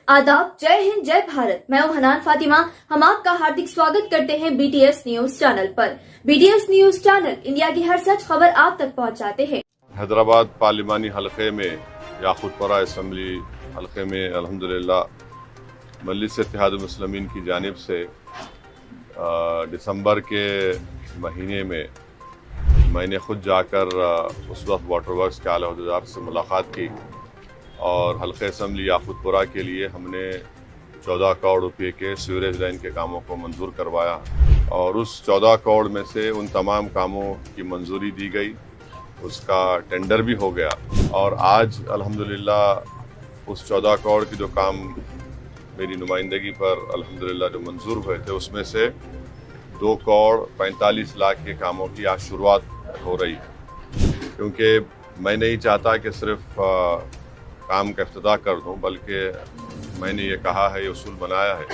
आदाब, जय हिंद, जय भारत। मैं हूं हनान फातिमा। हम आपका हार्दिक स्वागत करते हैं BTS न्यूज चैनल पर। BTS न्यूज चैनल इंडिया की हर सच खबर आप तक पहुंचाते हैं। हैदराबाद पार्लिमानी हलके में याकूतपुरा असम्बली हलके में अल्हम्दुलिल्लाह मजलिस इत्तेहाद मुस्लिमीन की जानिब से दिसंबर के महीने में मैंने ख़ुद जाकर उस वक्त वाटर वर्क्स के आला अहदेदार से मुलाकात की और हल्के असम्बली याकूतपुरा के लिए हमने 14 करोड़ रुपये के सीवरेज लाइन के कामों को मंजूर करवाया और उस 14 करोड़ में से उन तमाम कामों की मंजूरी दी गई, उसका टेंडर भी हो गया और आज अल्हम्दुलिल्लाह उस 14 करोड़ की जो काम मेरी नुमाइंदगी पर अल्हम्दुलिल्लाह जो मंजूर हुए थे उसमें से 2 करोड़ 45 लाख के कामों की आज शुरुआत हो रही है। क्योंकि मैं नहीं चाहता कि सिर्फ काम का इफ्तिताह कर दूं, बल्कि मैंने ये कहा है, ये उसूल बनाया है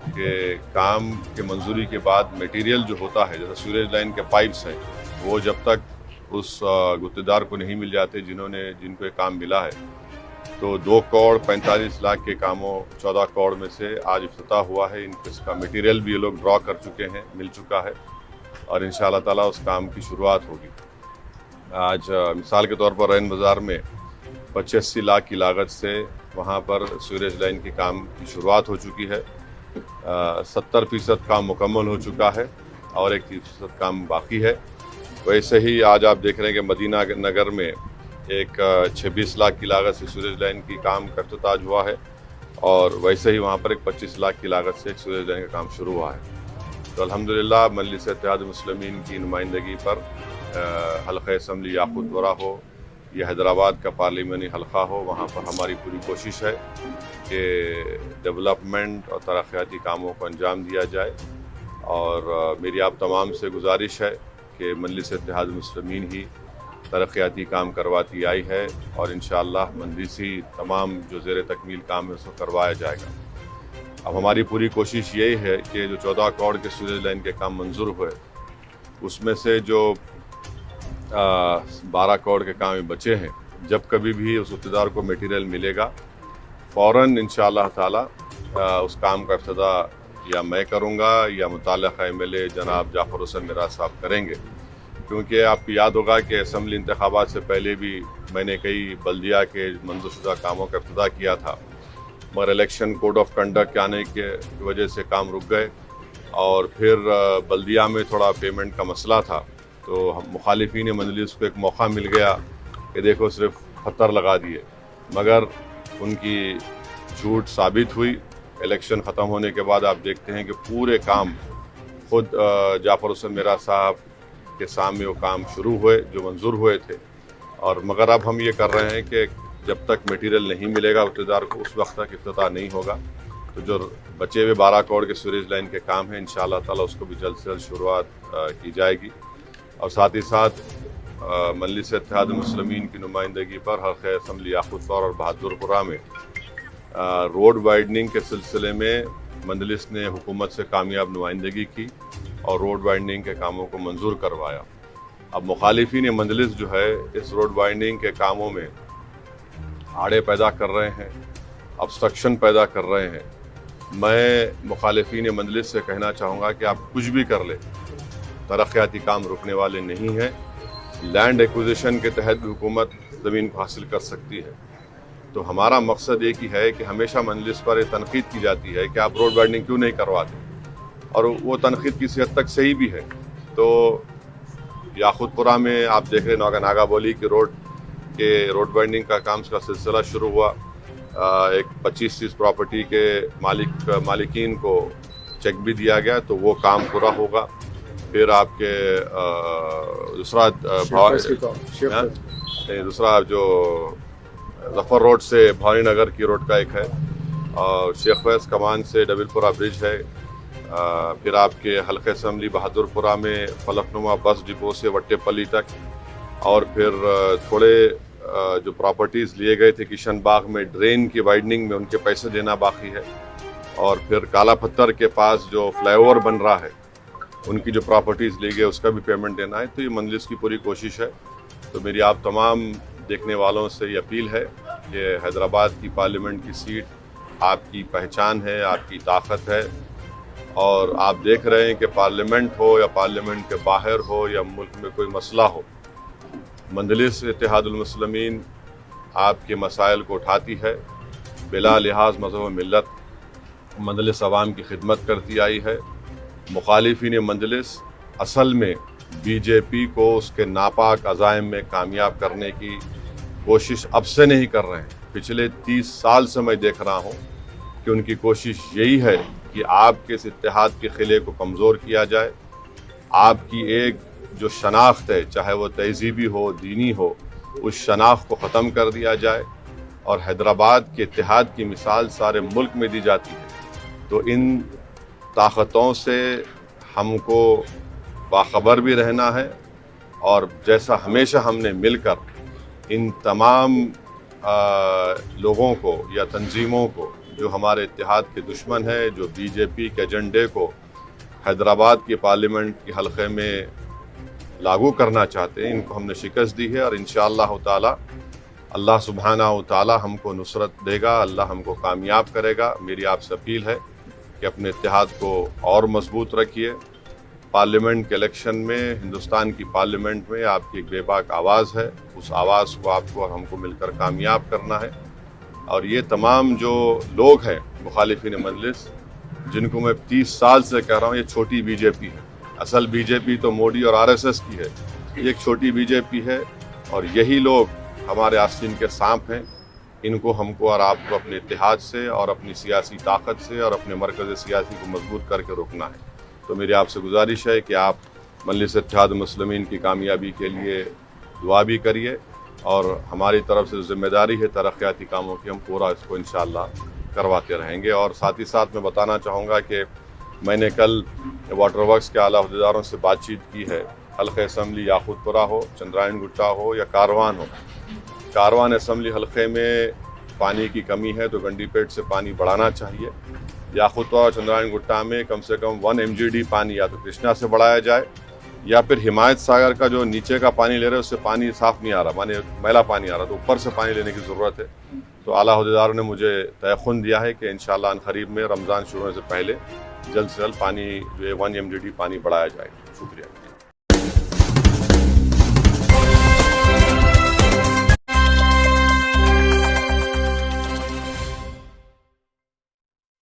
कि काम के मंजूरी के बाद मटेरियल जो होता है, जैसे सीवरेज लाइन के पाइप्स हैं, वो जब तक उस गुत्तेदार को नहीं मिल जाते जिनको ये काम मिला है, तो 2 करोड़ 45 लाख के कामों 14 करोड़ में से आज इफ्तिताह हुआ है। इसका मटेरियल भी ये लोग ड्रॉ कर चुके हैं, मिल चुका है और इंशाअल्लाह ताला उस काम की शुरुआत होगी। आज मिसाल के तौर पर रैन बाज़ार में 85 लाख की लागत से वहाँ पर सीवरेज लाइन के काम की शुरुआत हो चुकी है। 70% काम मुकम्मल हो चुका है और 1% काम बाकी है। वैसे ही आज आप देख रहे हैं कि मदीना नगर में एक 26 लाख की लागत से सीवरेज लाइन की काम का इफ्तिताह हुआ है और वैसे ही वहाँ पर एक 25 लाख की लागत से एक सीवरेज लाइन का काम शुरू हुआ है। तो अल्हम्दुलिल्लाह मजलिस इत्तेहाद मुस्लिमीन की नुमाइंदगी पर हल्का असम्बली याकूतपुरा हो या हैदराबाद का पार्लिमानी हलका हो, वहाँ पर हमारी पूरी कोशिश है कि डेवलपमेंट और तरक्याती कामों को अंजाम दिया जाए और मेरी आप तमाम से गुजारिश है कि मजलिस इत्तेहाद मुस्लिमीन ही तरक्याती काम करवाती आई है और इंशाअल्लाह मजलिसी तमाम जो ज़ेर तकमील काम है उसको करवाया जाएगा। अब हमारी पूरी कोशिश यही है कि जो 14 करोड़ के सीवरेज लाइन के काम मंजूर हुए उसमें से जो 12 करोड़ के काम बचे हैं, जब कभी भी उस गुत्तेदार को मटेरियल मिलेगा फ़ौरन इंशाअल्लाह ताला उस काम का इफ्तिताह या मैं करूँगा या मुताल्लिक़ा MLA जनाब जाफ़र हुसैन मिराज साहब करेंगे। क्योंकि आपको याद होगा कि असम्बली इंतखाबात से पहले भी मैंने कई बल्दिया के मंजूरशुदा कामों का इफ्तिताह किया था, मगर इलेक्शन कोड ऑफ कंडक्ट के आने के वजह से काम रुक गए और फिर बल्दिया में थोड़ा पेमेंट का मसला था, तो हम मुखालिफिन मजलिस को एक मौका मिल गया कि देखो सिर्फ खतर लगा दिए, मगर उनकी झूठ साबित हुई। इलेक्शन ख़त्म होने के बाद आप देखते हैं कि पूरे काम खुद जाफ़र हुसैन मिराज साहब के सामने वो काम शुरू हुए जो मंजूर हुए थे और मगर अब हम ये कर रहे हैं कि जब तक मटेरियल नहीं मिलेगा गुत्तेदार को उस वक्त तक इफ्तिताह नहीं होगा। तो जो बचे हुए 12 करोड़ के सीवरेज लाइन के काम हैं इंशाअल्लाह ताला उसको भी जल्द से जल्द शुरुआत की जाएगी और साथ ही साथ मजलिस इत्तेहाद मुस्लिमीन की नुमाइंदगी पर हल्का असम्बली याकूतपुरा और बहादुरपुरा में रोड वाइडनिंग के सिलसिले में मजलिस ने हुकूमत से कामयाब नुमाइंदगी की और रोड वाइडनिंग के कामों को मंजूर करवाया। अब मुखालिफिन मजलिस जो है इस रोड वाइडनिंग के कामों में आड़े पैदा कर रहे हैं, ऑब्स्ट्रक्शन पैदा कर रहे हैं। मैं मुखालिफिन मजलिस से कहना चाहूँगा कि आप कुछ भी कर ले, तरक्याती काम रुकने वाले नहीं हैं। लैंड एक्विजिशन के तहत भी हुकूमत ज़मीन को हासिल कर सकती है। तो हमारा मकसद एक ही है कि हमेशा मजलिस पर तनकीद की जाती है कि आप रोड वाइडनिंग क्यों नहीं करवाते, और वो तनकीद किसी हद तक सही भी है। तो याकूतपुरा में आप देख रहे नागाबोली के रोड वाइडनिंग का काम का सिलसिला शुरू हुआ। एक 25-30 प्रॉपर्टी के मालिकीन को चेक भी दिया गया, तो वो काम पूरा होगा। फिर आपके दूसरा जो जफ़र रोड से भवानी नगर की रोड का एक है और शेख फैज़ कमान से डबिलपुरा ब्रिज है। फिर आपके हल्के असम्बली बहादुरपुरा में फलकनुमा बस डिपो से वट्टेपल्ली तक, और फिर थोड़े जो प्रॉपर्टीज़ लिए गए थे किशन बाग में ड्रेन की वाइडनिंग में उनके पैसे देना बाकी है, और फिर काला पत्थर के पास जो फ्लाईओवर बन रहा है उनकी जो प्रॉपर्टीज़ ली गई उसका भी पेमेंट देना है। तो ये मजलिस की पूरी कोशिश है। तो मेरी आप तमाम देखने वालों से ये अपील है कि हैदराबाद की पार्लियामेंट की सीट آپ کی پہچان ہے، آپ کی طاقت ہے، اور آپ دیکھ رہے ہیں کہ پارلیمنٹ ہو یا پارلیمنٹ کے باہر ہو یا ملک میں کوئی مسئلہ ہو، مجلس اتحاد المسلمین آپ کے مسائل کو اٹھاتی ہے، بلا لحاظ مذہب و ملت مجلس عوام کی خدمت کرتی آئی ہے۔ مخالفین مجلس اصل میں بی جے پی کو اس کے ناپاک عزائم میں کامیاب کرنے کی کوشش اب سے نہیں کر رہے ہیں، پچھلے 30 سال سے میں دیکھ رہا ہوں کہ ان کی کوشش یہی ہے کہ آپ کے اس اتحاد کے قلعے کو کمزور کیا جائے، آپ کی ایک جو شناخت ہے، چاہے وہ تہذیبی ہو، دینی ہو، اس شناخت کو ختم کر دیا جائے، اور حیدرآباد کے اتحاد کی مثال سارے ملک میں دی جاتی ہے۔ تو ان طاقتوں سے ہم کو باخبر بھی رہنا ہے، اور جیسا ہمیشہ ہم نے مل کر ان تمام لوگوں کو یا تنظیموں کو جو ہمارے اتحاد کے دشمن ہیں، جو بی جے پی کے ایجنڈے کو حیدرآباد کے پارلیمنٹ کے حلقے میں لاگو کرنا چاہتے ہیں، ان کو ہم نے شکست دی ہے، اور انشاءاللہ تعالی اللہ سبحانہ و تعالی ہم کو نصرت دے گا، اللہ ہم کو کامیاب کرے گا۔ میری آپ سے اپیل ہے کہ اپنے اتحاد کو اور مضبوط رکھیے۔ پارلیمنٹ کے الیکشن میں، ہندوستان کی پارلیمنٹ میں آپ کی ایک بے باک آواز ہے، اس آواز کو آپ کو اور ہم کو مل کر کامیاب کرنا ہے۔ اور یہ تمام جو لوگ ہیں مخالفین مجلس، جن کو میں 30 سال سے کہہ رہا ہوں یہ چھوٹی بی جے پی ہے، اصل بی جے پی تو موڈی اور آر ایس ایس کی ہے، یہ ایک چھوٹی بی جے پی ہے، اور یہی لوگ ہمارے آستین کے سانپ ہیں۔ ان کو ہم کو اور آپ کو اپنے اتحاد سے اور اپنی سیاسی طاقت سے اور اپنے مرکز سیاسی کو مضبوط کر کے روکنا ہے۔ تو میری آپ سے گزارش ہے کہ آپ مجلس اتحاد المسلمین کی کامیابی کے لیے دعا بھی کریے، اور ہماری طرف سے ذمہ داری ہے ترقیاتی کاموں کی، ہم پورا اس کو انشاءاللہ کرواتے رہیں گے۔ اور ساتھ ہی ساتھ میں بتانا چاہوں گا کہ میں نے کل واٹر ورکس کے اعلیٰ عہدیداروں سے بات چیت کی ہے، حلقہ اسمبلی یاقوت پورہ ہو، چندرائن گٹا ہو یا کاروان ہو۔ کاروان اسمبلی حلقے میں پانی کی کمی ہے تو گنڈی پیٹ سے پانی بڑھانا چاہیے۔ یاقوت پورہ اور چندرائن گٹا میں کم سے کم 1 MGD پانی یا تو کرشنا سے بڑھایا جائے، یا پھر حمایت ساگر کا جو نیچے کا پانی لے رہے ہیں اس سے پانی صاف نہیں آ رہا، میلا پانی آ رہا، تو اوپر سے پانی لینے کی ضرورت ہے۔ تو اعلیٰ عہدیداروں نے مجھے تیقن دیا ہے کہ انشاءاللہ ان قریب میں رمضان شروع ہونے سے پہلے جلد سے جلد پانی جو ہے 1 MGD پانی بڑھایا جائے گا۔ شکریہ۔